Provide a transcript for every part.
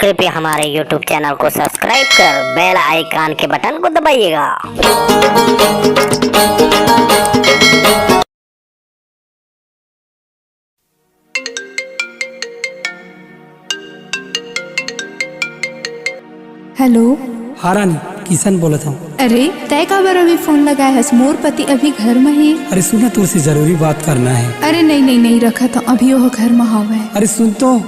कृपया हमारे YouTube channel को सब्सक्राइब कर बेल आइकन के बटन को दबाइएगा। हेलो। हाँ रानी, किशन बोला था। अरे तय का बार अभी फोन लगाया है? मोर पति अभी घर में ही। अरे सुना, तुझसे जरूरी बात करना है। अरे नहीं रखा था, अभी वो घर में हवा है। अरे सुन तो।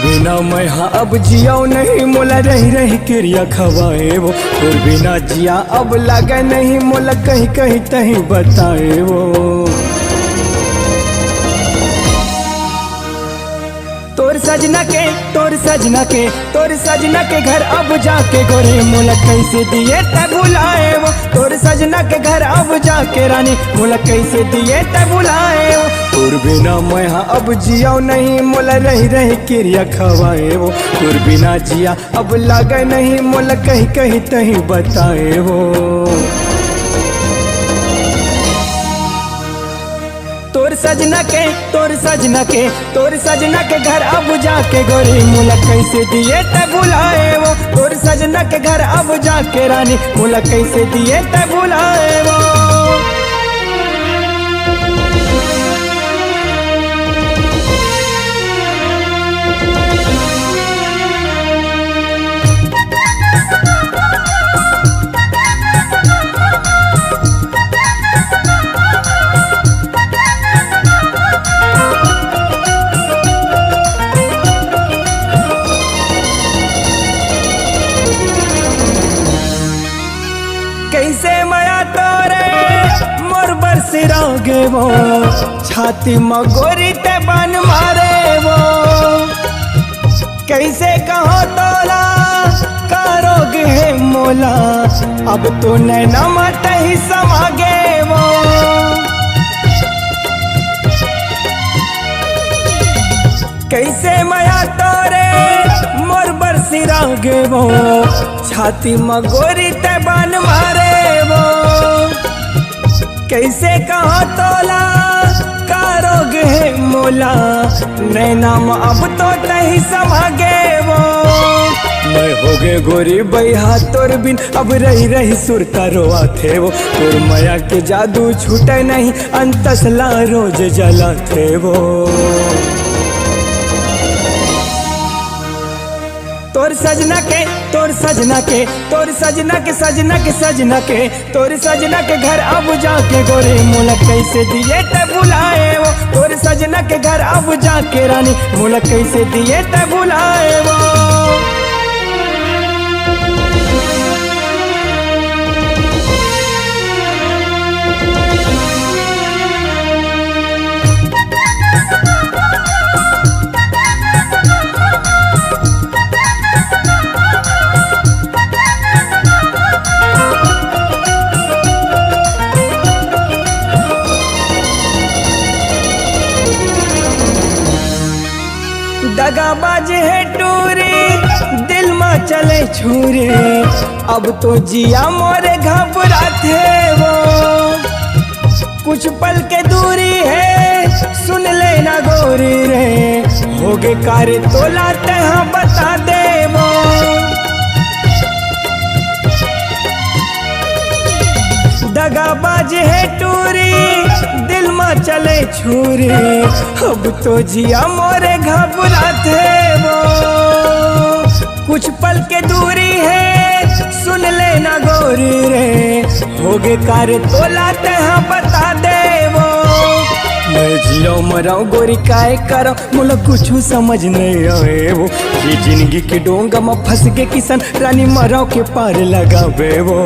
बिना मैं हाँ अब जियाओ नहीं, मोला रही रही क्रिया खवाए वो। और बिना जिया अब लगे नहीं, मोला कहीं कहीं तहीं बताए वो। तोर सजना के घर अब जाके गोरे, मोला कैसे दिए तब बुलाए वो। तोर सजना के घर अब जाके रानी, मोला कैसे दिए तब बुलाए वो। तोर बिना मैं हाँ अब जियाओ नहीं, मोला रही रही क्रिया खवाए वो। तोर बिना जिया अब लगे नहीं, मोला कहीं कहीं तहीं बताए वो। तोर सजना के घर अब जाके गोरी, मोला कैसे दिए तब बुलाए वो। तोर सजना के घर अब जाके रानी, मोला कैसे दिए तब बुलाए वो। कैसे माया तोरे मोर बरसिरागे वो, छाती मगोरी ते बन मारे वो। कैसे कहो तोला करोगे है मोला, अब तो नैना मत ही समागे वो। कैसे माया तोरे मोर बरसिरागे वो, छाती मगोरी ते बन मारे वो। कैसे कहो तोला करोगे है मोला, नैना अब तो नहीं समागे वो। मैं हो गए गोरी बैहा तोर बिन, अब रही रही सुरता रोआ थे वो। तोर माया के जादू छूटे नहीं, अंतसला रोज जला थे वो। तोर सजना के घर अब जाके गोरे, मोला कैसे दिए तब बुलाए वो। तोर सजना के घर अब जाके रानी, मोला कैसे दिए तब बुलाए वो। दगाबाज है टूरी, दिल में चले छुरी, अब तो जिया मोरे घबराते वो। कुछ पल के दूरी है, सुन लेना गोरी रे, होगे कार्य तो लाते हैं बता दे वो। दगाबाज है टूरी, दिल में चले छुरी, अब तो जिया मोरे घबराते वो। कुछ पल के दूरी है, सुन लेना गोरी रे, होगे कार्य तो लाते हैं बता दे वो। मैं जियो मराऊ गोरी काय करो, मोला कुछ समझ नहीं आए वो। ये जिंदगी के डोंगा में फंस के किसान रानी, मराऊ के पार लगावे वो।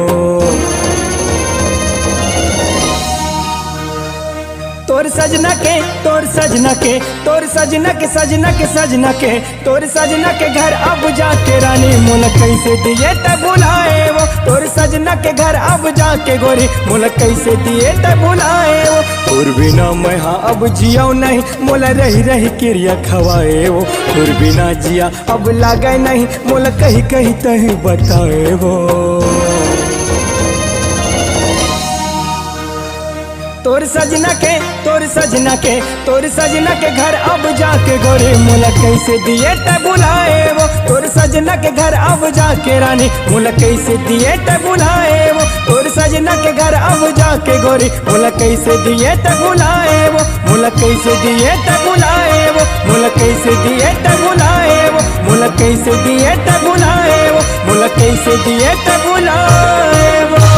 तोर सजना के तोर सजना के तोर सजना के सजना के सजना के तोर सजना के घर अब जाके रानी मोल कैसे दिए त बुलाए वो तोर सजना के घर अब जाके गोरी मोल कैसे दिए त बुलाए वो तोर बिना मैं हाँ अब जिया नहीं मोल रही रही क्रिया खवाए वो तोर बिना जिया अब लागे नहीं मोल कहीं कहीं तही बताए वो तोर सजना के तोर सजना के तोर सजना के घर अब जाके गोरी मोला कैसे दिए त बुलाए वो तोर सजना के घर अब जाके रानी मोला कैसे दिए त बुलाए वो तोर सजना के घर अब जाके गोरी मोला कैसे दिए त बुलाए वो मोला कैसे दिए त बुलाए वो मोला कैसे दिए त बुलाए वो मोला कैसे दिए त बुलाए वो मोला कैसे दिए त बुलाए वो